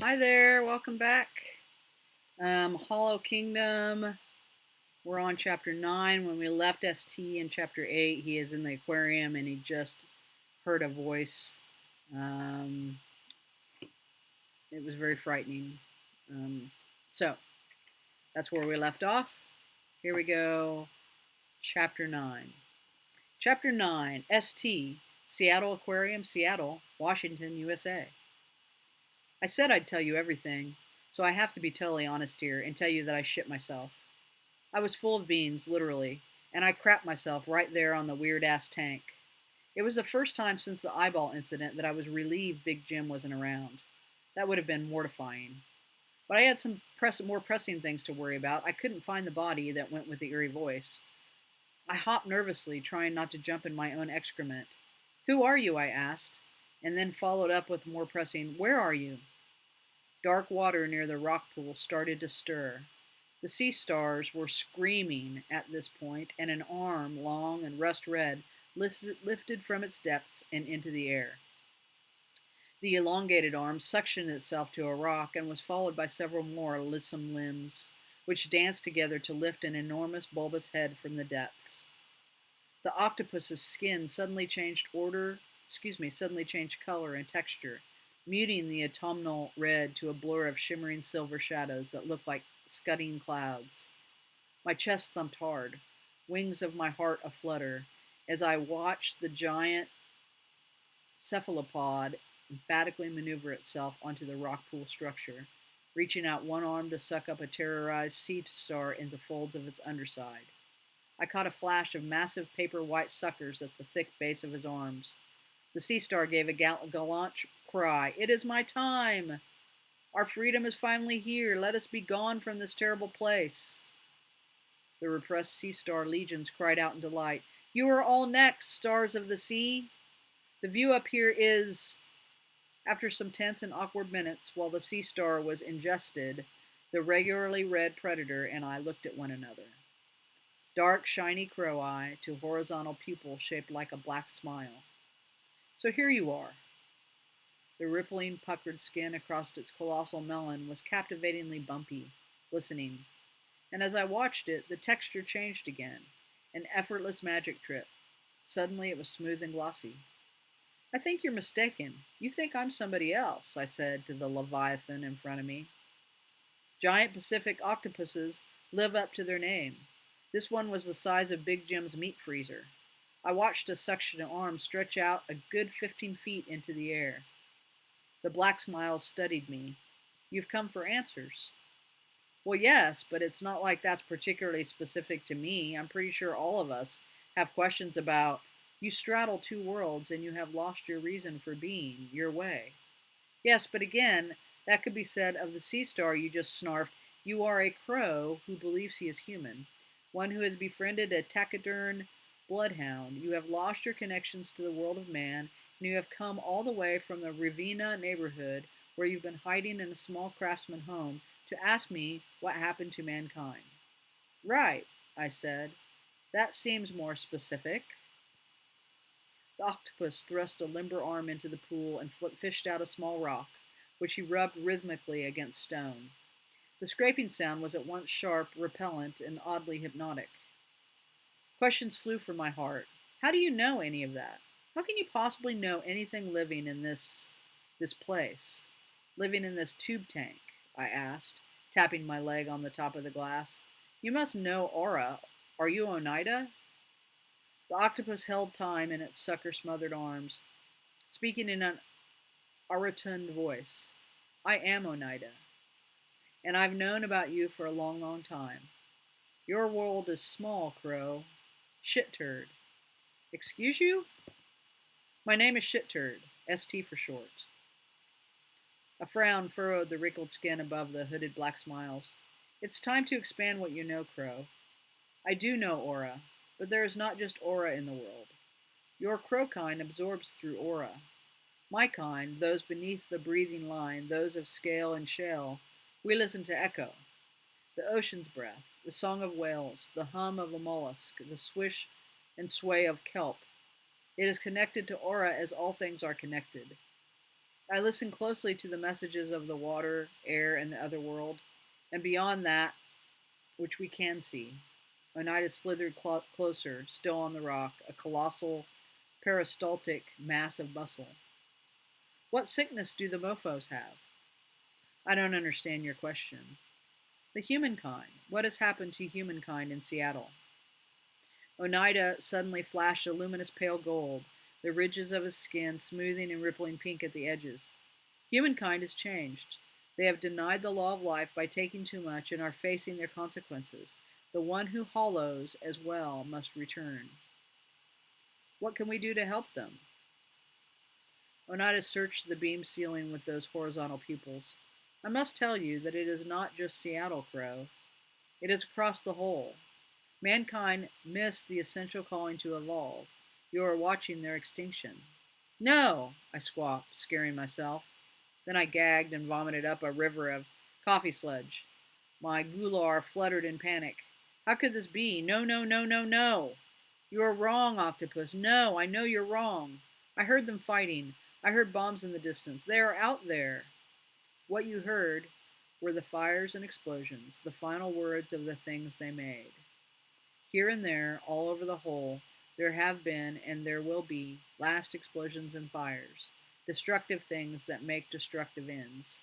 Hi there, welcome back. Hollow Kingdom. We're on chapter 9. When we left ST in chapter 8, he is in the aquarium and he just heard a voice. Um, it was very frightening. Um, so that's where we left off. Here we go. Chapter 9. Chapter 9 ST, Seattle Aquarium, Seattle, Washington, USA. I said I'd tell you everything, so I have to be totally honest here and tell you that I shit myself. I was full of beans, literally, and I crapped myself right there on the weird ass tank. It was the first time since the eyeball incident that I was relieved Big Jim wasn't around. That would have been mortifying. But I had some more pressing things to worry about. I couldn't find the body that went with the eerie voice. I hopped nervously, trying not to jump in my own excrement. Who are you? I asked, and then followed up with more pressing, where are you? Dark water near the rock pool started to stir. The sea stars were screaming at this point, and an arm, long and rust red, lifted from its depths and into the air. The elongated arm suctioned itself to a rock and was followed by several more lissom limbs, which danced together to lift an enormous bulbous head from the depths. The octopus's skin suddenly changed color and texture, muting the autumnal red to a blur of shimmering silver shadows that looked like scudding clouds. My chest thumped hard, wings of my heart aflutter, as I watched the giant cephalopod emphatically maneuver itself onto the rock pool structure, reaching out one arm to suck up a terrorized sea star into folds of its underside. I caught a flash of massive paper white suckers at the thick base of his arms. The sea star gave a gallant cry. It is my time! Our freedom is finally here. Let us be gone from this terrible place. The repressed sea star legions cried out in delight. You are all next, stars of the sea. The view up here is. After some tense and awkward minutes, while the sea star was ingested, the regularly red predator and I looked at one another. Dark, shiny crow eye to horizontal pupil shaped like a black smile. So here you are. The rippling, puckered skin across its colossal melon was captivatingly bumpy, glistening. And as I watched it, the texture changed again. An effortless magic trip. Suddenly it was smooth and glossy. I think you're mistaken. You think I'm somebody else, I said to the leviathan in front of me. Giant Pacific octopuses live up to their name. This one was the size of Big Jim's meat freezer. I watched a suction arm stretch out a good 15 feet into the air. The black smile studied me. You've come for answers. Well, yes, but it's not like that's particularly specific to me. I'm pretty sure all of us have questions about. You straddle two worlds and you have lost your reason for being, your way. Yes, but again, that could be said of the sea star you just snarfed. You are a crow who believes he is human, one who has befriended a taciturn bloodhound. You have lost your connections to the world of man, and you have come all the way from the Ravenna neighborhood, where you've been hiding in a small craftsman home, to ask me what happened to mankind. Right, I said. That seems more specific. The octopus thrust a limber arm into the pool and fished out a small rock, which he rubbed rhythmically against stone. The scraping sound was at once sharp, repellent, and oddly hypnotic. Questions flew from my heart. How do you know any of that? How can you possibly know anything living in this place? Living in this tube tank? I asked, tapping my leg on the top of the glass. You must know Aura. Are you Oneida? The octopus held time in its sucker-smothered arms, speaking in an orotund voice. I am Oneida, and I've known about you for a long, long time. Your world is small, Crow. Shit turd. Excuse you? My name is Shit Turd, ST for short. A frown furrowed the wrinkled skin above the hooded black smiles. It's time to expand what you know, Crow. I do know aura, but there is not just aura in the world. Your crow kind absorbs through aura. My kind, those beneath the breathing line, those of scale and shell, we listen to echo. The ocean's breath, the song of whales, the hum of a mollusk, the swish and sway of kelp. It is connected to aura as all things are connected. I listen closely to the messages of the water, air, and the other world, and beyond that, which we can see. Oneida slithered closer, still on the rock, a colossal, peristaltic mass of muscle. What sickness do the mofos have? I don't understand your question. The humankind. What has happened to humankind in Seattle? Oneida suddenly flashed a luminous pale gold, the ridges of his skin smoothing and rippling pink at the edges. Humankind has changed. They have denied the law of life by taking too much and are facing their consequences. The one who hollows as well must return. What can we do to help them? Oneida searched the beam ceiling with those horizontal pupils. I must tell you that it is not just Seattle, Crow. It is across the whole. Mankind missed the essential calling to evolve. You are watching their extinction. No, I squawked, scaring myself. Then I gagged and vomited up a river of coffee sludge. My gular fluttered in panic. How could this be? No, no, no, no, no. You are wrong, Octopus. No, I know you're wrong. I heard them fighting. I heard bombs in the distance. They are out there. What you heard were the fires and explosions, the final words of the things they made. Here and there, all over the whole, there have been and there will be last explosions and fires, destructive things that make destructive ends.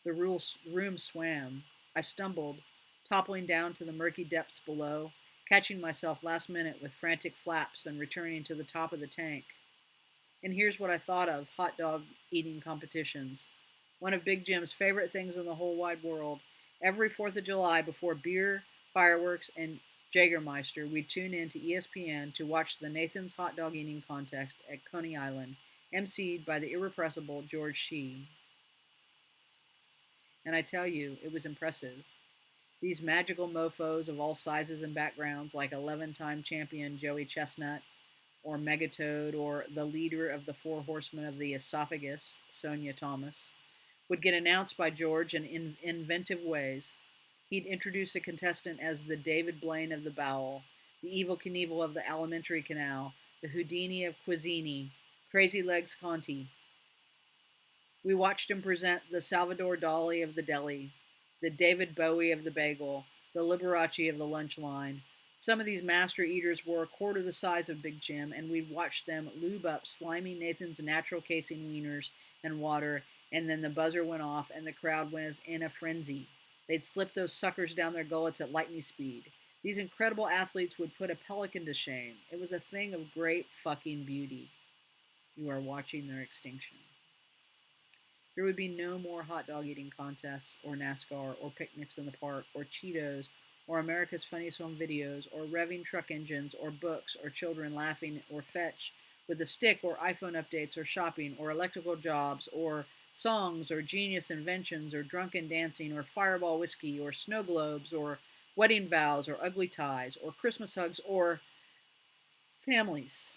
The room swam. I stumbled, toppling down to the murky depths below, catching myself last minute with frantic flaps and returning to the top of the tank. And here's what I thought of hot dog eating competitions. One of Big Jim's favorite things in the whole wide world. Every 4th of July, before beer, fireworks, and Jägermeister, we'd tune in to ESPN to watch the Nathan's Hot Dog Eating Contest at Coney Island, emceed by the irrepressible George Shee. And I tell you, it was impressive. These magical mofos of all sizes and backgrounds, like 11-time champion Joey Chestnut, or Megatoad, or the leader of the Four Horsemen of the Esophagus, Sonia Thomas, would get announced by George in inventive ways. He'd introduce a contestant as the David Blaine of the Bowel, the Evil Knievel of the Alimentary Canal, the Houdini of Cuisini, Crazy Legs Conti. We watched him present the Salvador Dali of the deli, the David Bowie of the bagel, the Liberace of the lunch line. Some of these master eaters were a quarter the size of Big Jim, and we'd watch them lube up slimy Nathan's natural casing wieners and water, and then the buzzer went off and the crowd was in a frenzy. They'd slip those suckers down their gullets at lightning speed. These incredible athletes would put a pelican to shame. It was a thing of great fucking beauty. You are watching their extinction. There would be no more hot dog eating contests, or NASCAR, or picnics in the park, or Cheetos, or America's Funniest Home Videos, or revving truck engines, or books, or children laughing, or fetch with a stick, or iPhone updates, or shopping, or electrical jobs, or songs, or genius inventions, or drunken dancing, or fireball whiskey, or snow globes, or wedding vows, or ugly ties, or Christmas hugs, or families.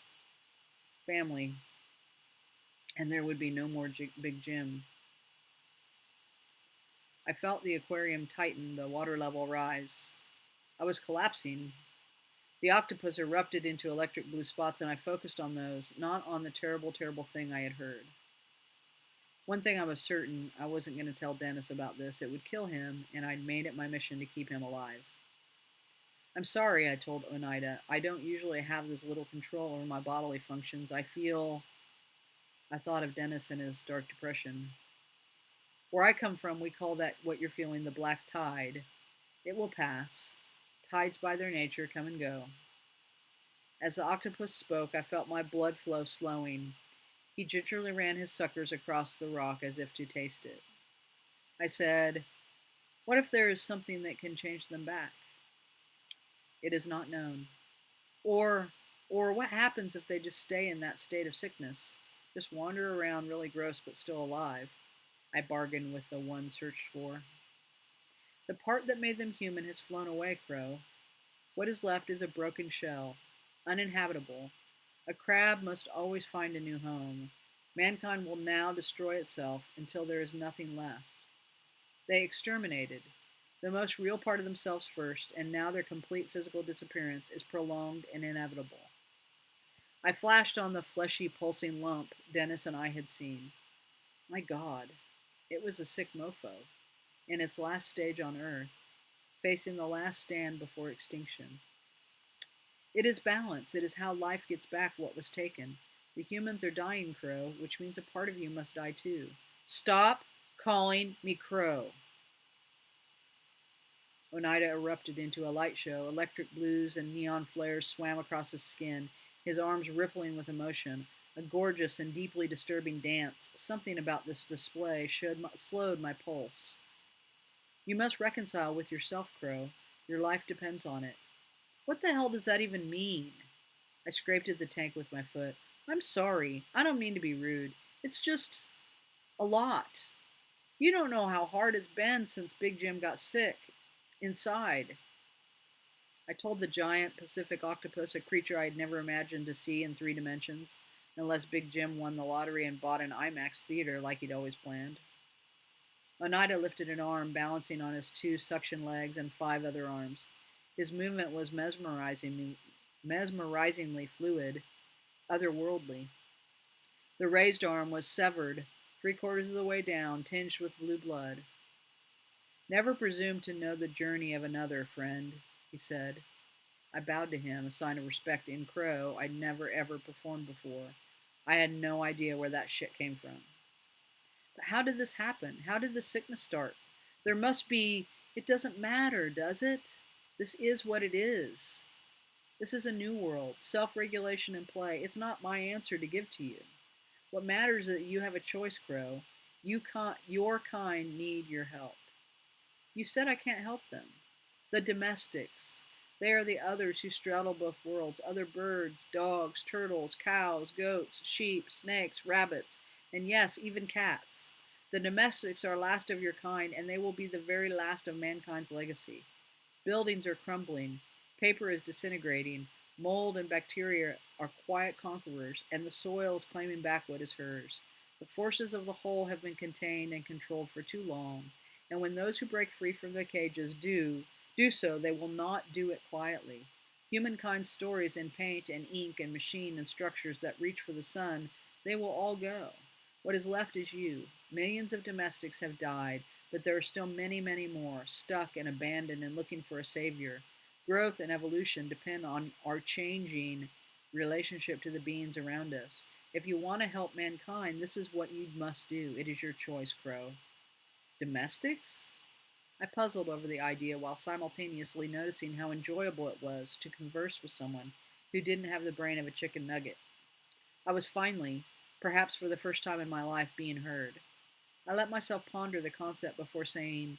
Family. And there would be no more Big Jim. I felt the aquarium tighten, the water level rise. I was collapsing. The octopus erupted into electric blue spots, and I focused on those, not on the terrible, terrible thing I had heard. One thing I was certain, I wasn't going to tell Dennis about this. It would kill him, and I'd made it my mission to keep him alive. I'm sorry, I told Oneida. I don't usually have this little control over my bodily functions. I thought of Dennis and his dark depression. Where I come from, we call that what you're feeling the black tide. It will pass. Tides by their nature come and go. As the octopus spoke, I felt my blood flow slowing. He gingerly ran his suckers across the rock as if to taste it. I said, "What if there is something that can change them back?" "It is not known." Or what happens if they just stay in that state of sickness? Just wander around really gross but still alive? I bargained with the one searched for. The part that made them human has flown away, Crow. What is left is a broken shell, uninhabitable. A crab must always find a new home. Mankind will now destroy itself until there is nothing left. They exterminated the most real part of themselves first, and now their complete physical disappearance is prolonged and inevitable. I flashed on the fleshy, pulsing lump Dennis and I had seen. My God, it was a sick mofo, in its last stage on Earth, facing the last stand before extinction. It is balance. It is how life gets back what was taken. The humans are dying, Crow, which means a part of you must die too. Stop calling me Crow. Oneida erupted into a light show. Electric blues and neon flares swam across his skin, his arms rippling with emotion. A gorgeous and deeply disturbing dance. Something about this display slowed my pulse. You must reconcile with yourself, Crow. Your life depends on it. What the hell does that even mean? I scraped at the tank with my foot. I'm sorry. I don't mean to be rude. It's just a lot. You don't know how hard it's been since Big Jim got sick. Inside. I told the giant Pacific octopus, a creature I had never imagined to see in 3 dimensions, unless Big Jim won the lottery and bought an IMAX theater like he'd always planned. Oneida lifted an arm, balancing on his 2 suction legs and 5 other arms. His movement was mesmerizingly fluid, otherworldly. The raised arm was severed, 3/4 of the way down, tinged with blue blood. Never presume to know the journey of another, friend, he said. I bowed to him, a sign of respect in Crow I'd never ever performed before. I had no idea where that shit came from. But how did this happen? How did the sickness start? There must be. It doesn't matter, does it? This is what it is. This is a new world, self regulation in play. It's not my answer to give to you. What matters is that you have a choice, Crow. Your kind need your help. You said I can't help them. The domestics. They are the others who straddle both worlds, other birds, dogs, turtles, cows, goats, sheep, snakes, rabbits, and yes, even cats. The domestics are last of your kind, and they will be the very last of mankind's legacy. Buildings are crumbling, paper is disintegrating, mold and bacteria are quiet conquerors, and the soil is claiming back what is hers. The forces of the whole have been contained and controlled for too long, and when those who break free from their cages do so, they will not do it quietly. Humankind's stories in paint and ink and machine and structures that reach for the sun, they will all go. What is left is you. Millions of domestics have died, but there are still many, many more, stuck and abandoned and looking for a savior. Growth and evolution depend on our changing relationship to the beings around us. If you want to help mankind, this is what you must do. It is your choice, Crow. Domestics? I puzzled over the idea while simultaneously noticing how enjoyable it was to converse with someone who didn't have the brain of a chicken nugget. I was finally, perhaps for the first time in my life, being heard. I let myself ponder the concept before saying,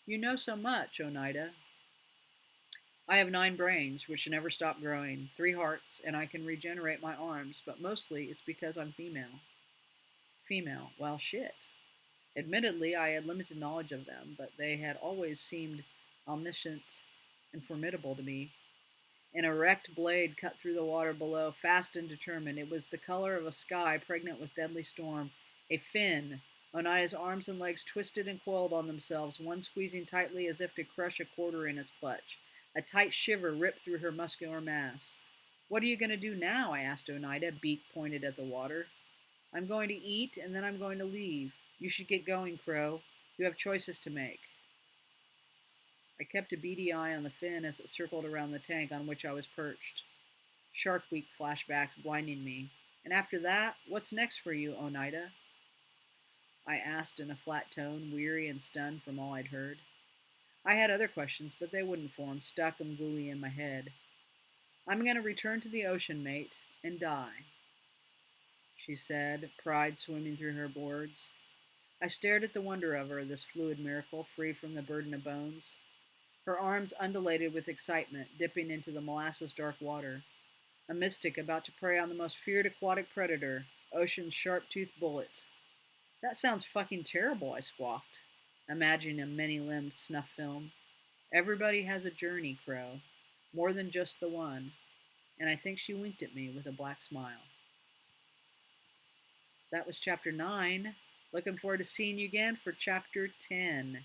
You know so much, Oneida. I have 9 brains, which never stop growing, 3 hearts, and I can regenerate my arms, but mostly it's because I'm female. Female, well, shit. Admittedly, I had limited knowledge of them, but they had always seemed omniscient and formidable to me. An erect blade cut through the water below, fast and determined. It was the color of a sky pregnant with deadly storm. A fin. Oneida's arms and legs twisted and coiled on themselves, one squeezing tightly as if to crush a quarter in its clutch. A tight shiver ripped through her muscular mass. What are you going to do now? I asked Oneida, beak pointed at the water. I'm going to eat, and then I'm going to leave. You should get going, Crow. You have choices to make. I kept a beady eye on the fin as it circled around the tank on which I was perched. Shark Week flashbacks blinding me. And after that, what's next for you, Oneida? I asked in a flat tone, weary and stunned from all I'd heard. I had other questions, but they wouldn't form, stuck and gluey in my head. I'm going to return to the ocean, mate, and die, she said, pride swimming through her words. I stared at the wonder of her, this fluid miracle, free from the burden of bones. Her arms undulated with excitement, dipping into the molasses-dark water. A mystic about to prey on the most feared aquatic predator, ocean's sharp-toothed bullet. That sounds fucking terrible, I squawked, imagining a many-limbed snuff film. Everybody has a journey, Crow. More than just the one. And I think she winked at me with a black smile. That was chapter 9. Looking forward to seeing you again for chapter 10.